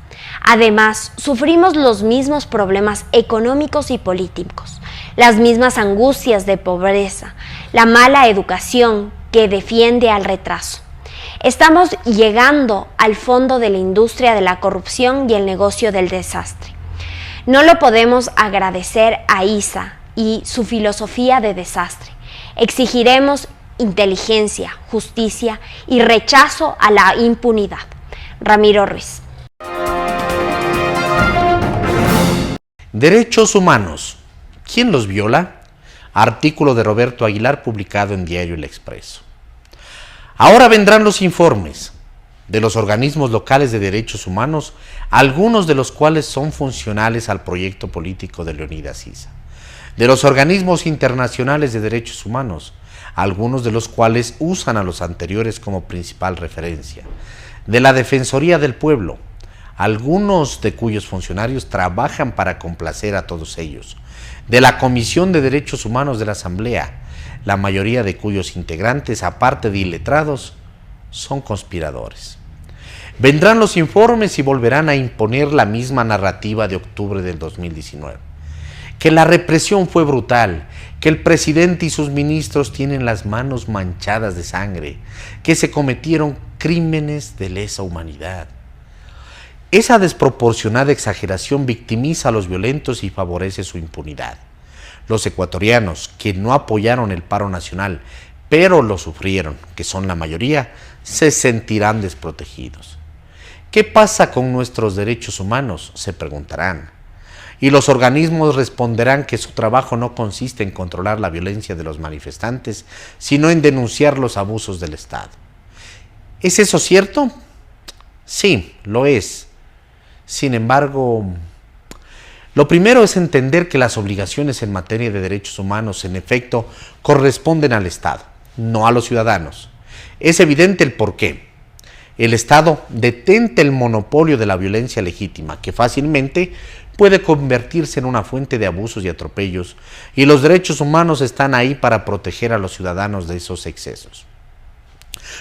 Además, sufrimos los mismos problemas económicos y políticos, las mismas angustias de pobreza, la mala educación que defiende al retraso. Estamos llegando al fondo de la industria de la corrupción y el negocio del desastre. No lo podemos agradecer a Isa y su filosofía de desastre. Exigiremos inteligencia, justicia y rechazo a la impunidad. Ramiro Ruiz. Derechos humanos. ¿Quién los viola? Artículo de Roberto Aguilar publicado en Diario El Expreso. Ahora vendrán los informes de los organismos locales de derechos humanos, algunos de los cuales son funcionales al proyecto político de Leonidas Issa. De los organismos internacionales de derechos humanos, algunos de los cuales usan a los anteriores como principal referencia. De la Defensoría del Pueblo, algunos de cuyos funcionarios trabajan para complacer a todos ellos, de la Comisión de Derechos Humanos de la Asamblea, la mayoría de cuyos integrantes, aparte de iletrados, son conspiradores. Vendrán los informes y volverán a imponer la misma narrativa de octubre del 2019. Que la represión fue brutal, que el presidente y sus ministros tienen las manos manchadas de sangre, que se cometieron crímenes de lesa humanidad. Esa desproporcionada exageración victimiza a los violentos y favorece su impunidad. Los ecuatorianos que no apoyaron el paro nacional, pero lo sufrieron, que son la mayoría, se sentirán desprotegidos. ¿Qué pasa con nuestros derechos humanos?, se preguntarán. Y los organismos responderán que su trabajo no consiste en controlar la violencia de los manifestantes, sino en denunciar los abusos del Estado. ¿Es eso cierto? Sí, lo es. Sin embargo, lo primero es entender que las obligaciones en materia de derechos humanos, en efecto, corresponden al Estado, no a los ciudadanos. Es evidente el porqué. El Estado detenta el monopolio de la violencia legítima, que fácilmente puede convertirse en una fuente de abusos y atropellos, y los derechos humanos están ahí para proteger a los ciudadanos de esos excesos.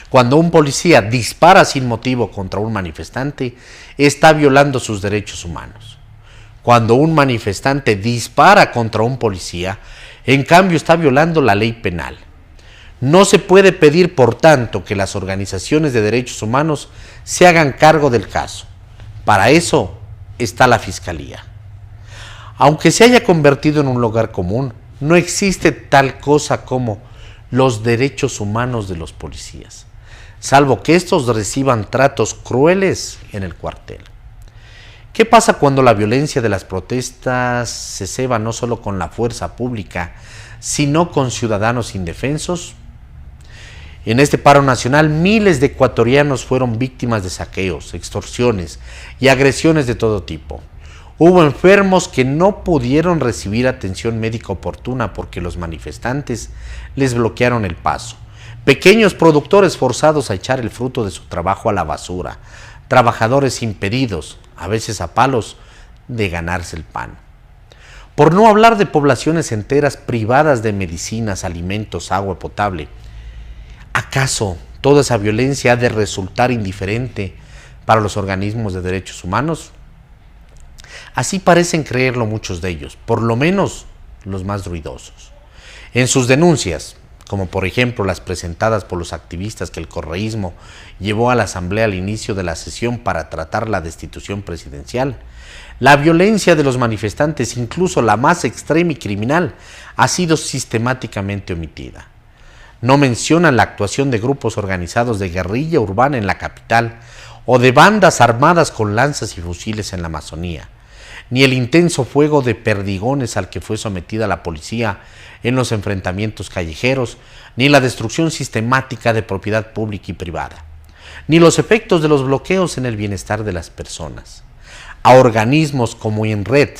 Cuando un policía dispara sin motivo contra un manifestante, está violando sus derechos humanos. Cuando un manifestante dispara contra un policía, en cambio está violando la ley penal. No se puede pedir, por tanto, que las organizaciones de derechos humanos se hagan cargo del caso. Para eso está la Fiscalía. Aunque se haya convertido en un lugar común, no existe tal cosa como los derechos humanos de los policías, salvo que estos reciban tratos crueles en el cuartel. ¿Qué pasa cuando la violencia de las protestas se ceba no solo con la fuerza pública, sino con ciudadanos indefensos? En este paro nacional, miles de ecuatorianos fueron víctimas de saqueos, extorsiones y agresiones de todo tipo. Hubo enfermos que no pudieron recibir atención médica oportuna porque los manifestantes les bloquearon el paso. Pequeños productores forzados a echar el fruto de su trabajo a la basura. Trabajadores impedidos, a veces a palos, de ganarse el pan. Por no hablar de poblaciones enteras privadas de medicinas, alimentos, agua potable. ¿Acaso toda esa violencia ha de resultar indiferente para los organismos de derechos humanos? Así parecen creerlo muchos de ellos, por lo menos los más ruidosos. En sus denuncias, como por ejemplo las presentadas por los activistas que el correísmo llevó a la Asamblea al inicio de la sesión para tratar la destitución presidencial, la violencia de los manifestantes, incluso la más extrema y criminal, ha sido sistemáticamente omitida. No mencionan la actuación de grupos organizados de guerrilla urbana en la capital o de bandas armadas con lanzas y fusiles en la Amazonía, ni el intenso fuego de perdigones al que fue sometida la policía en los enfrentamientos callejeros, ni la destrucción sistemática de propiedad pública y privada, ni los efectos de los bloqueos en el bienestar de las personas. A organismos como INRED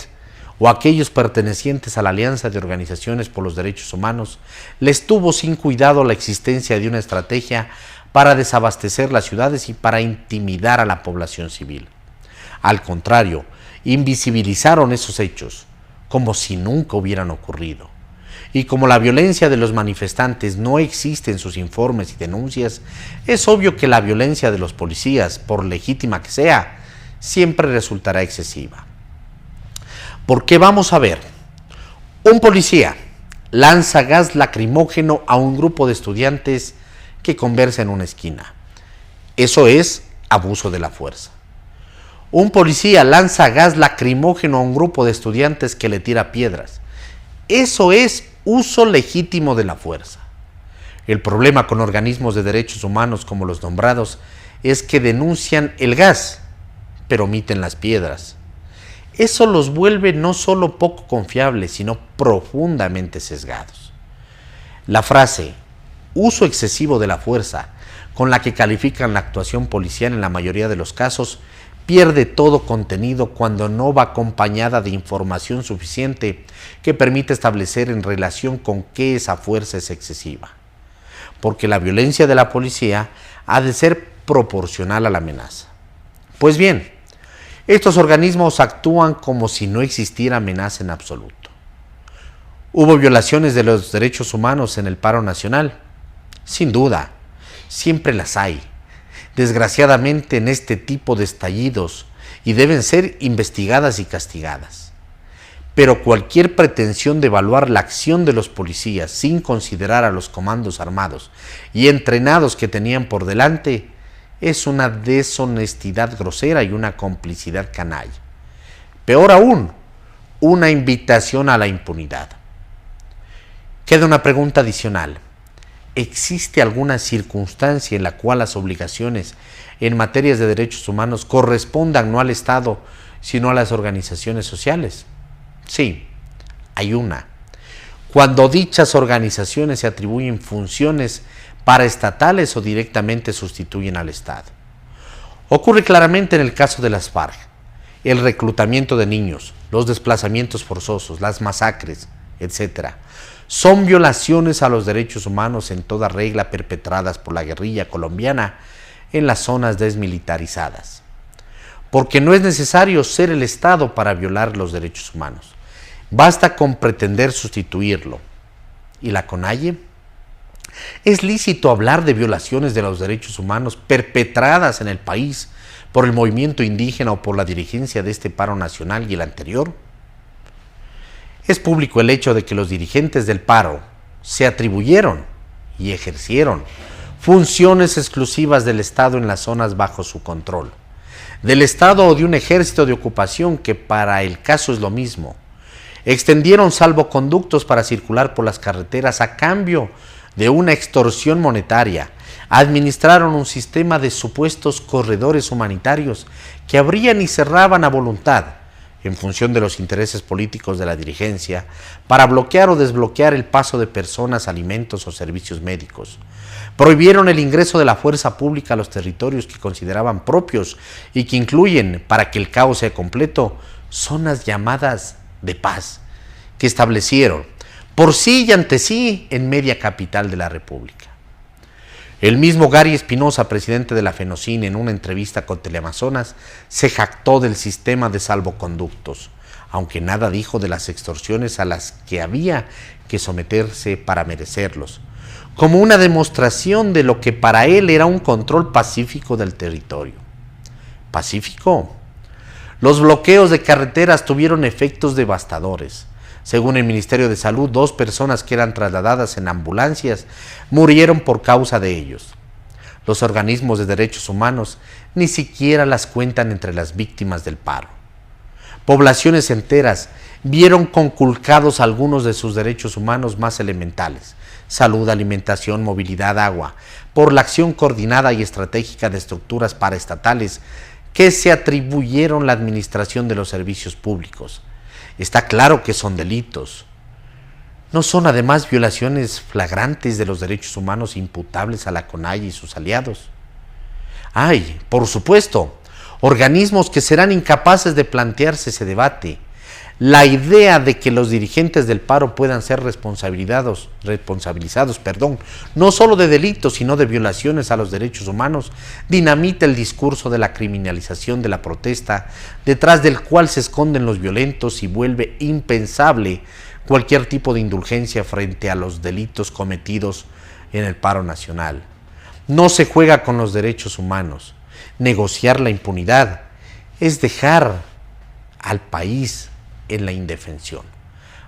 o aquellos pertenecientes a la Alianza de Organizaciones por los Derechos Humanos, les tuvo sin cuidado la existencia de una estrategia para desabastecer las ciudades y para intimidar a la población civil. Al contrario, invisibilizaron esos hechos, como si nunca hubieran ocurrido. Y como la violencia de los manifestantes no existe en sus informes y denuncias, es obvio que la violencia de los policías, por legítima que sea, siempre resultará excesiva. Porque vamos a ver, un policía lanza gas lacrimógeno a un grupo de estudiantes que conversa en una esquina. Eso es abuso de la fuerza. Un policía lanza gas lacrimógeno a un grupo de estudiantes que le tira piedras. Eso es uso legítimo de la fuerza. El problema con organismos de derechos humanos como los nombrados es que denuncian el gas, pero omiten las piedras. Eso los vuelve no solo poco confiables, sino profundamente sesgados. La frase uso excesivo de la fuerza, con la que califican la actuación policial en la mayoría de los casos, pierde todo contenido cuando no va acompañada de información suficiente que permite establecer en relación con qué esa fuerza es excesiva. Porque la violencia de la policía ha de ser proporcional a la amenaza. Pues bien, Estos organismos actúan como si no existiera amenaza en absoluto. ¿Hubo violaciones de los derechos humanos en el paro nacional? Sin duda, siempre las hay, desgraciadamente en este tipo de estallidos, y deben ser investigadas y castigadas. Pero cualquier pretensión de evaluar la acción de los policías sin considerar a los comandos armados y entrenados que tenían por delante es una deshonestidad grosera y una complicidad canalla. Peor aún, una invitación a la impunidad. Queda una pregunta adicional. ¿Existe alguna circunstancia en la cual las obligaciones en materias de derechos humanos correspondan no al Estado, sino a las organizaciones sociales? Sí, hay una. Cuando dichas organizaciones se atribuyen funciones paraestatales o directamente sustituyen al Estado. Ocurre claramente en el caso de las FARC, el reclutamiento de niños, los desplazamientos forzosos, las masacres, etc. Son violaciones a los derechos humanos en toda regla perpetradas por la guerrilla colombiana en las zonas desmilitarizadas. Porque no es necesario ser el Estado para violar los derechos humanos. Basta con pretender sustituirlo. ¿Y la CONAIE? ¿Es lícito hablar de violaciones de los derechos humanos perpetradas en el país por el movimiento indígena o por la dirigencia de este paro nacional y el anterior? Es público el hecho de que los dirigentes del paro se atribuyeron y ejercieron funciones exclusivas del Estado en las zonas bajo su control, del Estado o de un ejército de ocupación que para el caso es lo mismo. Extendieron salvoconductos para circular por las carreteras a cambio de una extorsión monetaria. Administraron un sistema de supuestos corredores humanitarios que abrían y cerraban a voluntad, en función de los intereses políticos de la dirigencia, para bloquear o desbloquear el paso de personas, alimentos o servicios médicos. Prohibieron el ingreso de la fuerza pública a los territorios que consideraban propios y que incluyen, para que el caos sea completo, zonas llamadas de paz, que establecieron por sí y ante sí en media capital de la República. El mismo Gary Espinosa, presidente de la FENOCIN, en una entrevista con Teleamazonas, se jactó del sistema de salvoconductos, aunque nada dijo de las extorsiones a las que había que someterse para merecerlos, como una demostración de lo que para él era un control pacífico del territorio. ¿Pacífico? Los bloqueos de carreteras tuvieron efectos devastadores. Según el Ministerio de Salud, 2 personas que eran trasladadas en ambulancias murieron por causa de ellos. Los organismos de derechos humanos ni siquiera las cuentan entre las víctimas del paro. Poblaciones enteras vieron conculcados algunos de sus derechos humanos más elementales: salud, alimentación, movilidad, agua, por la acción coordinada y estratégica de estructuras paraestatales que se atribuyeron la administración de los servicios públicos. Está claro que son delitos. ¿No son además violaciones flagrantes de los derechos humanos imputables a la CONAIE y sus aliados? Hay, por supuesto, organismos que serán incapaces de plantearse ese debate. La idea de que los dirigentes del paro puedan ser responsabilizados, no solo de delitos, sino de violaciones a los derechos humanos, dinamita el discurso de la criminalización de la protesta, detrás del cual se esconden los violentos, y vuelve impensable cualquier tipo de indulgencia frente a los delitos cometidos en el paro nacional. No se juega con los derechos humanos. Negociar la impunidad es dejar al país en la indefensión.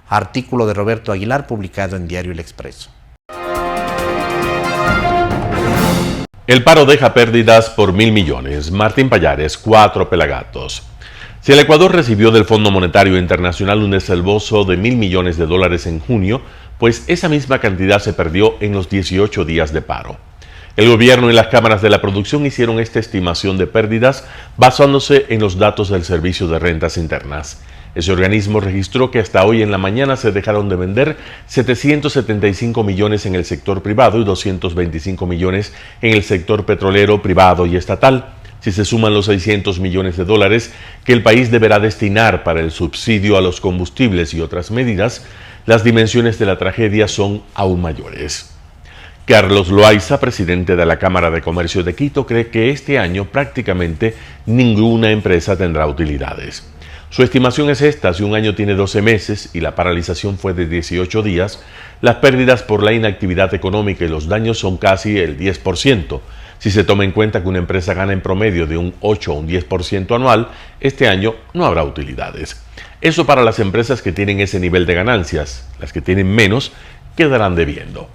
Artículo de Roberto Aguilar, publicado en Diario El Expreso. El paro deja pérdidas por 1.000 millones. Martín Pallares, 4 pelagatos. Si el Ecuador recibió del Fondo Monetario Internacional un desembolso de $1.000 millones en junio, pues esa misma cantidad se perdió en los 18 días de paro. El gobierno y las cámaras de la producción hicieron esta estimación de pérdidas basándose en los datos del Servicio de Rentas Internas. Ese organismo registró que hasta hoy en la mañana se dejaron de vender 775 millones en el sector privado y 225 millones en el sector petrolero, privado y estatal. Si se suman los $600 millones que el país deberá destinar para el subsidio a los combustibles y otras medidas, las dimensiones de la tragedia son aún mayores. Carlos Loaiza, presidente de la Cámara de Comercio de Quito, cree que este año prácticamente ninguna empresa tendrá utilidades. Su estimación es esta: si un año tiene 12 meses y la paralización fue de 18 días, las pérdidas por la inactividad económica y los daños son casi el 10%. Si se toma en cuenta que una empresa gana en promedio de un 8 o un 10% anual, este año no habrá utilidades. Eso para las empresas que tienen ese nivel de ganancias. Las que tienen menos quedarán debiendo.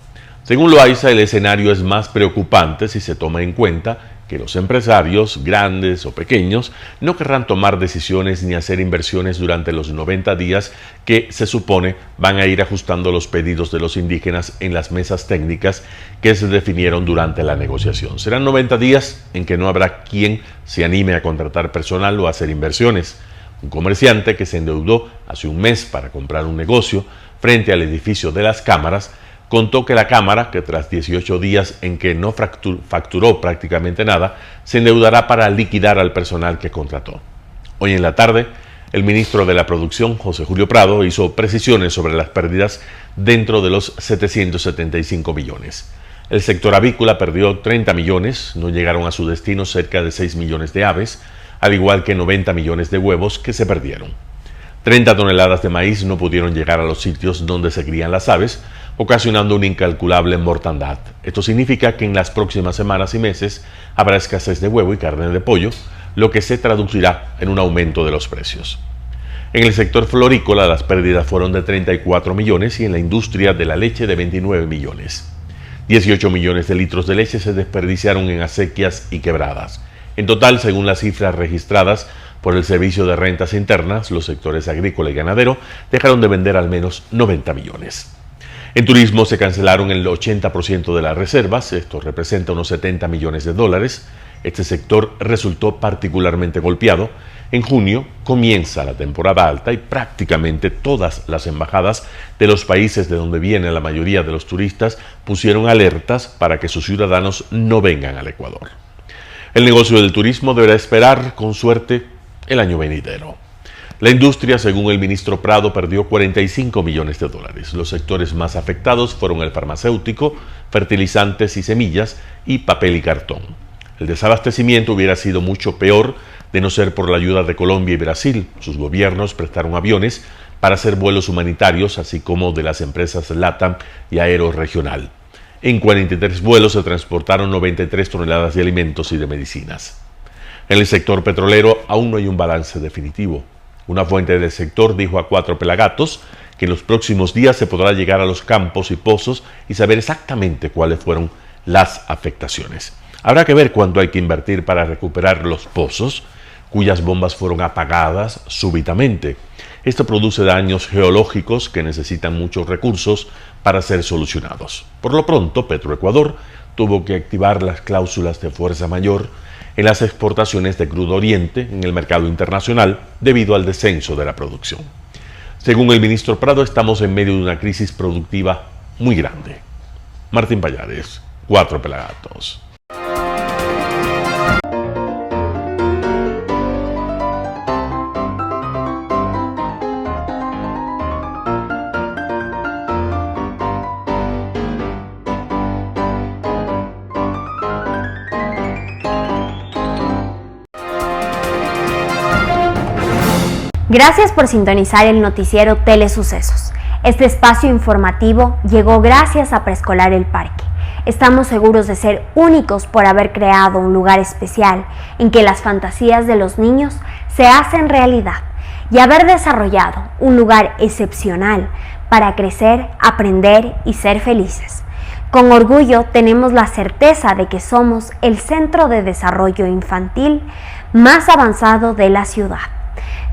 Según Loaiza, el escenario es más preocupante si se toma en cuenta que los empresarios, grandes o pequeños, no querrán tomar decisiones ni hacer inversiones durante los 90 días que se supone van a ir ajustando los pedidos de los indígenas en las mesas técnicas que se definieron durante la negociación. Serán 90 días en que no habrá quien se anime a contratar personal o a hacer inversiones. Un comerciante que se endeudó hace un mes para comprar un negocio frente al edificio de las cámaras contó que la Cámara, que tras 18 días en que no facturó prácticamente nada, se endeudará para liquidar al personal que contrató. Hoy en la tarde, el ministro de la Producción, José Julio Prado, hizo precisiones sobre las pérdidas dentro de los 775 millones. El sector avícola perdió 30 millones, no llegaron a su destino cerca de 6 millones de aves, al igual que 90 millones de huevos que se perdieron. 30 toneladas de maíz no pudieron llegar a los sitios donde se crían las aves, ocasionando una incalculable mortandad. Esto significa que en las próximas semanas y meses habrá escasez de huevo y carne de pollo, lo que se traducirá en un aumento de los precios. En el sector florícola las pérdidas fueron de 34 millones y en la industria de la leche de 29 millones. 18 millones de litros de leche se desperdiciaron en acequias y quebradas. En total, según las cifras registradas por el Servicio de Rentas Internas, los sectores agrícola y ganadero dejaron de vender al menos 90 millones. En turismo se cancelaron el 80% de las reservas, esto representa unos 70 millones de dólares. Este sector resultó particularmente golpeado. En junio comienza la temporada alta y prácticamente todas las embajadas de los países de donde viene la mayoría de los turistas pusieron alertas para que sus ciudadanos no vengan al Ecuador. El negocio del turismo deberá esperar, con suerte, el año venidero. La industria, según el ministro Prado, perdió 45 millones de dólares. Los sectores más afectados fueron el farmacéutico, fertilizantes y semillas, y papel y cartón. El desabastecimiento hubiera sido mucho peor de no ser por la ayuda de Colombia y Brasil. Sus gobiernos prestaron aviones para hacer vuelos humanitarios, así como de las empresas LATAM y Aero Regional. En 43 vuelos se transportaron 93 toneladas de alimentos y de medicinas. En el sector petrolero aún no hay un balance definitivo. Una fuente del sector dijo a Cuatro Pelagatos que en los próximos días se podrá llegar a los campos y pozos y saber exactamente cuáles fueron las afectaciones. Habrá que ver cuánto hay que invertir para recuperar los pozos, cuyas bombas fueron apagadas súbitamente. Esto produce daños geológicos que necesitan muchos recursos para ser solucionados. Por lo pronto, Petroecuador tuvo que activar las cláusulas de fuerza mayor en las exportaciones de crudo oriente en el mercado internacional debido al descenso de la producción. Según el ministro Prado, estamos en medio de una crisis productiva muy grande. Martín Pallares, Cuatro Pelagatos. Gracias por sintonizar el noticiero Telesucesos. Este espacio informativo llegó gracias a Preescolar El Parque. Estamos seguros de ser únicos por haber creado un lugar especial en que las fantasías de los niños se hacen realidad y haber desarrollado un lugar excepcional para crecer, aprender y ser felices. Con orgullo tenemos la certeza de que somos el centro de desarrollo infantil más avanzado de la ciudad.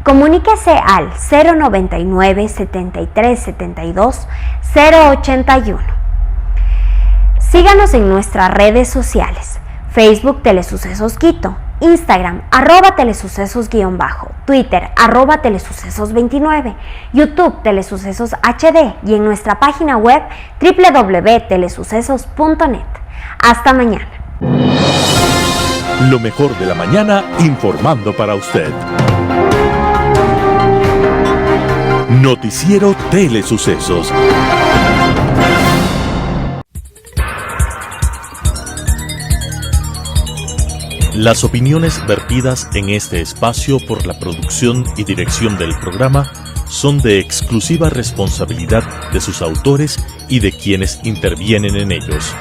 Comuníquese al 099 73 72 081. Síganos en nuestras redes sociales: Facebook Telesucesos Quito, Instagram @telesucesos_, Twitter @telesucesos29, YouTube Telesucesos HD y en nuestra página web www.telesucesos.net. Hasta mañana. Lo mejor de la mañana informando para usted. Noticiero Telesucesos. Las opiniones vertidas en este espacio por la producción y dirección del programa son de exclusiva responsabilidad de sus autores y de quienes intervienen en ellos.